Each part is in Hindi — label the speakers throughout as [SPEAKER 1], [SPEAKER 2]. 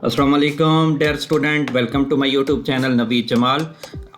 [SPEAKER 1] अस्सलाम वालेकुम dear student, welcome to my YouTube channel Naveed Jamal.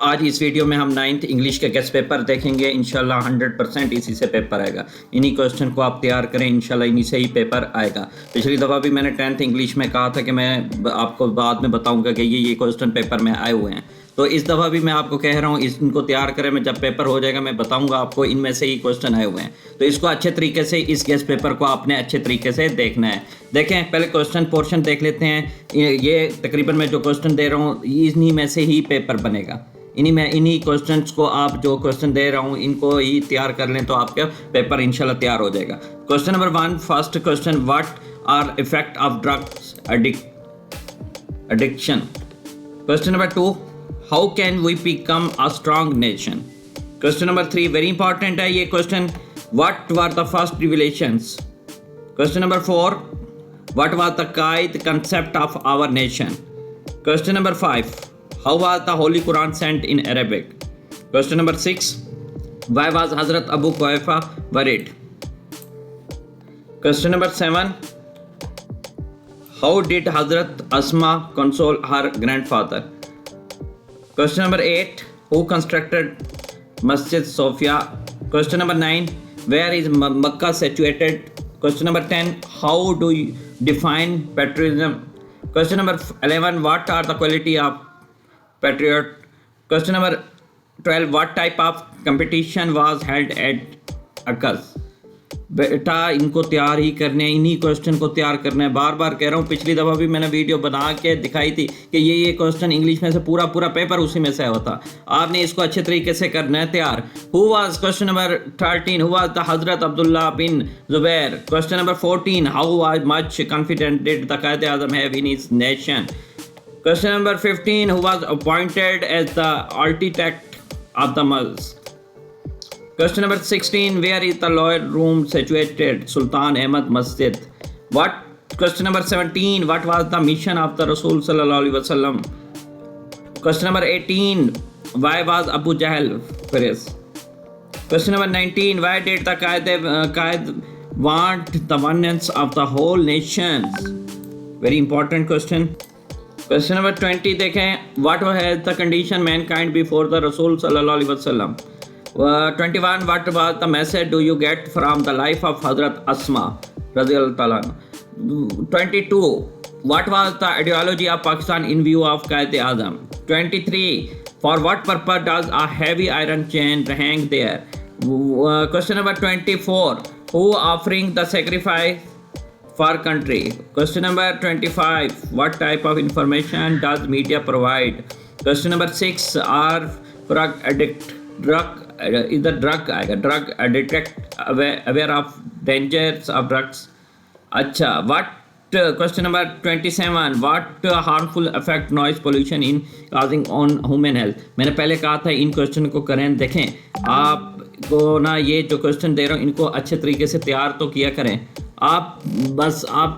[SPEAKER 1] आज इस वीडियो में हम 9th इंग्लिश के गेस्ट पेपर देखेंगे। इंशाल्लाह 100% इसी से पेपर आएगा। इन्हीं क्वेश्चन को आप तैयार करें, इंशाल्लाह इन्हीं से ही पेपर आएगा। पिछली दफ़ा भी मैंने 10th इंग्लिश में कहा था कि मैं आपको बाद में बताऊंगा कि ये क्वेश्चन पेपर में आए हुए हैं, तो इस दफ़ा भी मैं आपको कह रहा हूँ इनको तैयार करें। मैं जब पेपर हो जाएगा मैं बताऊंगा आपको इनमें से ही क्वेश्चन आए हुए हैं, तो इसको अच्छे तरीके से इस गेस्ट पेपर को आपने अच्छे तरीके से देखना है। देखें, पहले क्वेश्चन पोर्शन देख लेते हैं। ये तकरीबन मैं जो क्वेश्चन दे रहा हूँ इन्हीं में से ही पेपर बनेगा। इन्हीं क्वेश्चंस को आप जो क्वेश्चन दे रहा हूँ इनको ही तैयार कर लें तो आपका पेपर इंशाल्लाह तैयार हो जाएगा। Question number 1, first question, what are effect of drugs addiction. Question number 2, how can we become a strong nation. Question number 3, very important है ये question, what were the first revelations. Question number 4, what was the Qaid concept of our nation? Question number 5, how was the Holy Quran sent in Arabic? Question number 6, why was Hazrat Abu Quhafa buried? Question number 7, how did Hazrat Asma console her grandfather? Question number 8, who constructed Masjid Sophia? Question number 9, where is Makkah situated? Question number 10, how do you define patriotism? Question number 11, what are the quality of patriot? Question number 12, what type of competition was held at ACUS? बेटा इनको तैयार ही करने हैं, इन्हीं क्वेश्चन को तैयार करना है। बार बार कह रहा हूँ, पिछली दफ़ा भी मैंने वीडियो बना के दिखाई थी कि ये क्वेश्चन इंग्लिश में से पूरा पेपर उसी में से होता। आपने इसको अच्छे तरीके से करना है तैयार। Who was, question number 13, who was the Hazrat Abdullah bin Zubair. Question number 14, how much confident did the Quaid Azam have in his nation. Question number 15, who was appointed as the architect of the masjid. Question number 16, where is the lower room situated? Sultan Ahmad Masjid. Question number 17, what was the mission of the Rasul sallallahu alaihi wasallam? Question number 18, why was Abu Jahl praised? Question number 19, why did the Qaid want the oneness of the whole nation? Very important question. Question number 20 देखें, what was the condition mankind before the Rasul sallallahu alaihi wasallam? 21, what was the message do you get from the life of Hazrat Asma radhiyallahu ta'ala? 22, what was the ideology of Pakistan in view of Qaid Azam? 23, for what purpose does a heavy iron chain hang there? Question number 24, who offering the sacrifice for country? Question number 25, what type of information does media provide? Question number 6, are drug addict aware of dangers of drugs? अच्छा, what question number 27, what harmful effect noise pollution in causing on human health? मैंने पहले कहा था इन क्वेश्चन को करें। देखें, आपको ना ये जो क्वेश्चन दे रहा हूँ इनको अच्छे तरीके से तैयार तो किया करें। आप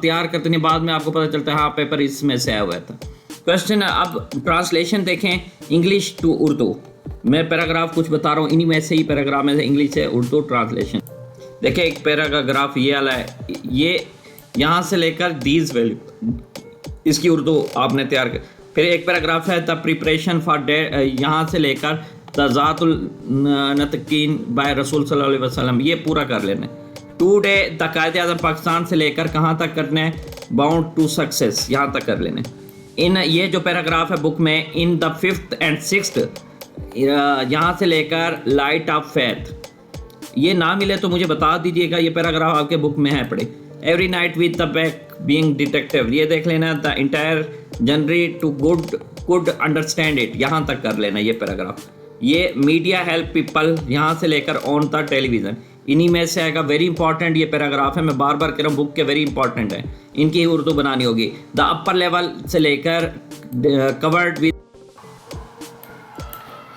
[SPEAKER 1] तैयार करते नहीं, बाद में आपको पता चलता है हाँ पेपर इसमें से आया हुआ था। क्वेश्चन, अब ट्रांसलेशन देखें, इंग्लिश टू उर्दू। मैं पैराग्राफ कुछ बता रहा हूँ, इन्हीं में से ही पैराग्राफ में से इंग्लिश से उर्दू ट्रांसलेशन। देखिए, एक पैराग्राफ ये वाला है, ये यहाँ से लेकर दीज वैल्यू, इसकी उर्दू आपने तैयार कर। फिर एक पैराग्राफ है द प्रिपरेशन फॉर डे, यहाँ से लेकर द ज़ातुल नतकीन बाय रसूल सल्लल्लाहु अलैहि वसल्लम, ये पूरा कर लेना है। टुडे द कायदे आज़म पाकिस्तान से लेकर कहाँ तक करना है, बाउंड टू सक्सेस, यहाँ तक कर लेना है। इन ये जो पैराग्राफ है बुक में, in the 5th and 6th, यहाँ से लेकर लाइट ऑफ फेथ, ये ना मिले तो मुझे बता दीजिएगा। ये पैराग्राफ आपके बुक में है, पढ़े। Every night with the back being detective, ये देख लेना। द इंटायर जनरी टू गुड अंडरस्टैंड इट, यहाँ तक कर लेना ये पैराग्राफ। ये मीडिया हेल्प पीपल, यहाँ से लेकर ऑन द टेलीविज़न, इन्हीं में से आएगा। वेरी इंपॉर्टेंट ये पैराग्राफ है, मैं बार बार कह रहा हूँ, बुक के वेरी इंपॉर्टेंट है, इनकी उर्दू बनानी होगी। द अपर लेवल से लेकर कवर्ड विद,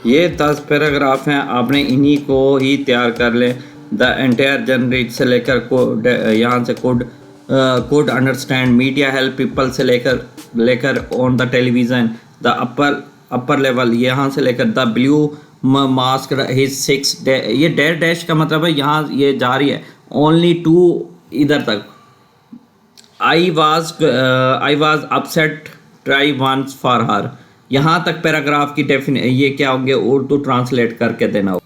[SPEAKER 1] ये 10 पैराग्राफ हैं, आपने इन्हीं को ही तैयार कर लें। द एंटायर जनरेट से लेकर यहाँ से code understand, media help people से लेकर on the television, the upper level यहाँ से लेकर द ब्लू मास्क हिज 6, ये डैश का मतलब है यहाँ ये जा रही है ओनली टू इधर तक। I was upset try once for her. यहाँ तक पैराग्राफ की ये क्या होंगे, उर्दू ट्रांसलेट करके देना हो।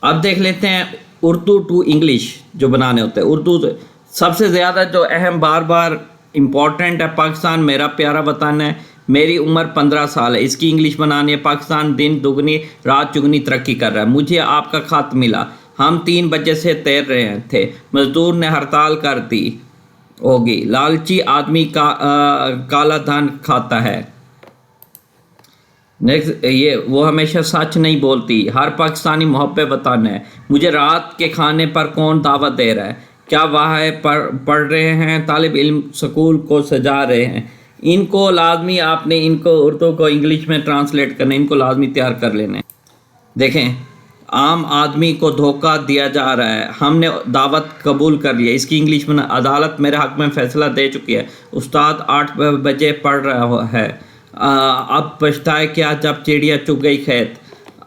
[SPEAKER 1] अब देख लेते हैं उर्दू टू इंग्लिश जो बनाने होते हैं। उर्दू सबसे ज़्यादा जो अहम बार बार इम्पॉर्टेंट है, पाकिस्तान मेरा प्यारा वतन है, मेरी उम्र 15 साल है, इसकी इंग्लिश बनानी है। पाकिस्तान दिन दुगनी रात चुगनी तरक्की कर रहा है। मुझे आपका ख़त मिला, हम 3 बजे से तैर रहे थे, मज़दूर ने हड़ताल कर दी होगी, लालची आदमी का काला धन खाता है। नेक्स्ट, ये वो हमेशा सच नहीं बोलती, हर पाकिस्तानी मोहब्बत वतन है। मुझे रात के खाने पर कौन दावत दे रहा है, क्या वह पढ़ रहे हैं, तालिब इल्म स्कूल को सजा रहे हैं। इनको लाजमी आपने इनको उर्दू को इंग्लिश में ट्रांसलेट करना, इनको लाजमी तैयार कर लेने। देखें, आम आदमी को धोखा दिया जा रहा है, हमने दावत कबूल कर लिया, इसकी इंग्लिश में अदालत मेरे हक़ में फ़ैसला दे चुकी है, उस्ताद 8 बजे पढ़ रहा है, अब पछताए क्या जब चिड़िया चुग गई खेत।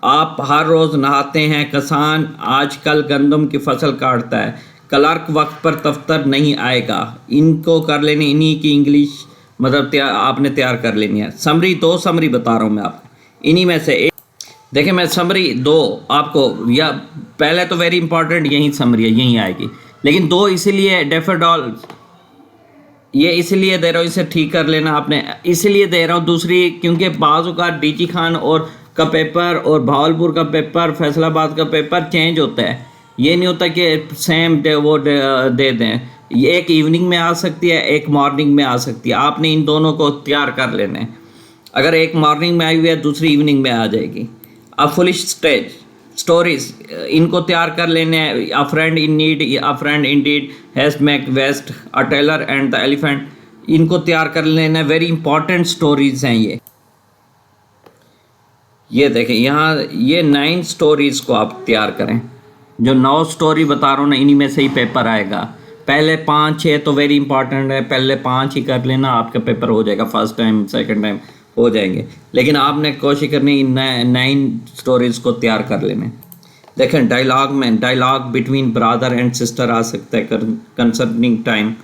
[SPEAKER 1] आप हर रोज़ नहाते हैं, किसान आजकल गंदम की फसल काटता है, क्लर्क वक्त पर दफ्तर नहीं आएगा। इनको कर लेनी, इन्हीं की इंग्लिश मतलब आपने तैयार कर लेनी है। समरी 2 समरी बता रहा हूँ मैं आपको, इन्हीं में से एक देखिए, मैं समरी 2 आपको, या पहले तो वेरी इंपॉर्टेंट यही समरी है, यही आएगी, लेकिन 2 इसीलिए डेफोडॉल ये इसलिए दे रहा हूँ, इसे ठीक कर लेना आपने, इसलिए दे रहा हूँ। दूसरी क्योंकि बाज़ का डीजी खान और का पेपर और भावलपुर का पेपर, फैसलाबाद का पेपर चेंज होता है, ये नहीं होता कि सेम दे दें। ये एक इवनिंग में आ सकती है, एक मॉर्निंग में आ सकती है, आपने इन दोनों को तैयार कर लेना है। अगर एक मॉर्निंग में आई हुई है, दूसरी इवनिंग में आ जाएगी। अ फुलिश स्टेज स्टोरीज, इनको तैयार कर लेने हैं। A friend in need, a friend in deed, haste make waste, a tailor and the elephant, इनको तैयार कर लेना है। वेरी इंपॉर्टेंट स्टोरीज हैं ये देखें यहाँ, ये 9 स्टोरीज को आप तैयार करें। जो 9 स्टोरी बता रहा हूँ ना, इन्हीं में से ही पेपर आएगा। पहले 5-6 तो वेरी इंपॉर्टेंट है, पहले 5 ही कर लेना, आपका पेपर हो जाएगा, फर्स्ट टाइम सेकंड टाइम हो जाएंगे। लेकिन आपने कोशिश करनी 9 स्टोरीज को तैयार कर लेने। देखें, डायलॉग में dialogue between brother and sister आ सकता है concerning time,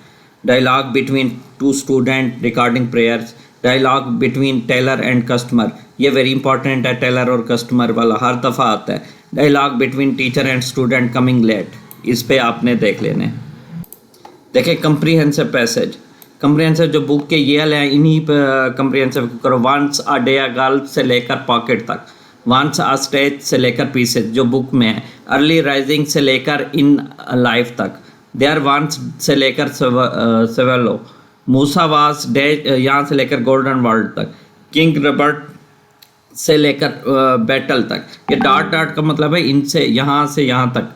[SPEAKER 1] dialogue between 2 student regarding prayers, dialogue between tailor and customer, ये वेरी इंपॉर्टेंट है, टेलर और कस्टमर वाला हर दफ़ा आता है। Dialogue between teacher and student coming late, इस पे आपने देख लेने। देखिए, कंप्रीहेंसिव पैसेज, कंप्रीहेंसिव जो बुक के ये है, इन्हीं पर कंप्रीहेंसिव करो। वंस अ डे, गर्ल से लेकर पॉकेट तक, वंस अ स्टेज से लेकर पीसेज जो बुक में है, अर्ली राइजिंग से लेकर इन लाइफ तक, देयर वंस से लेकर सेवेलो, मूसा वास डे यहाँ से लेकर गोल्डन वर्ल्ड तक, किंग रबर्ट से लेकर बैटल तक। ये डॉट डॉट का मतलब है इनसे यहाँ से यहाँ तक,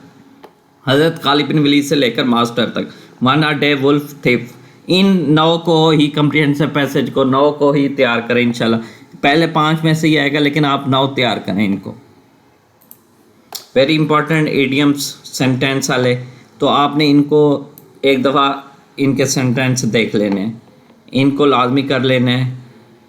[SPEAKER 1] हज़रत खालिद बिन वलीद से लेकर मास्टर तक, one a day wolf thief. इन 9 को ही कंप्रीहेंसिव पैसेज को 9 को ही तैयार करें इंशाल्लाह। पहले 5 में से ही आएगा, लेकिन आप 9 तैयार करें इनको। वेरी इंपॉर्टेंट इडियम्स सेंटेंस वाले, तो आपने इनको एक दफ़ा इनके सेंटेंस देख लेने, इनको लाजमी कर लेने।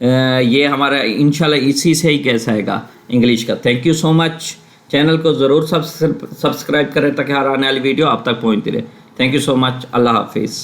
[SPEAKER 1] ये हमारा इंशाल्लाह इसी से ही केस आएगा इंग्लिश का। Thank you so much. Channel को ज़रूर सब्सक्राइब करें ताकि हर आने वाली वीडियो आप तक पहुंचती रहे। Thank you so much. अल्लाह हाफिज़।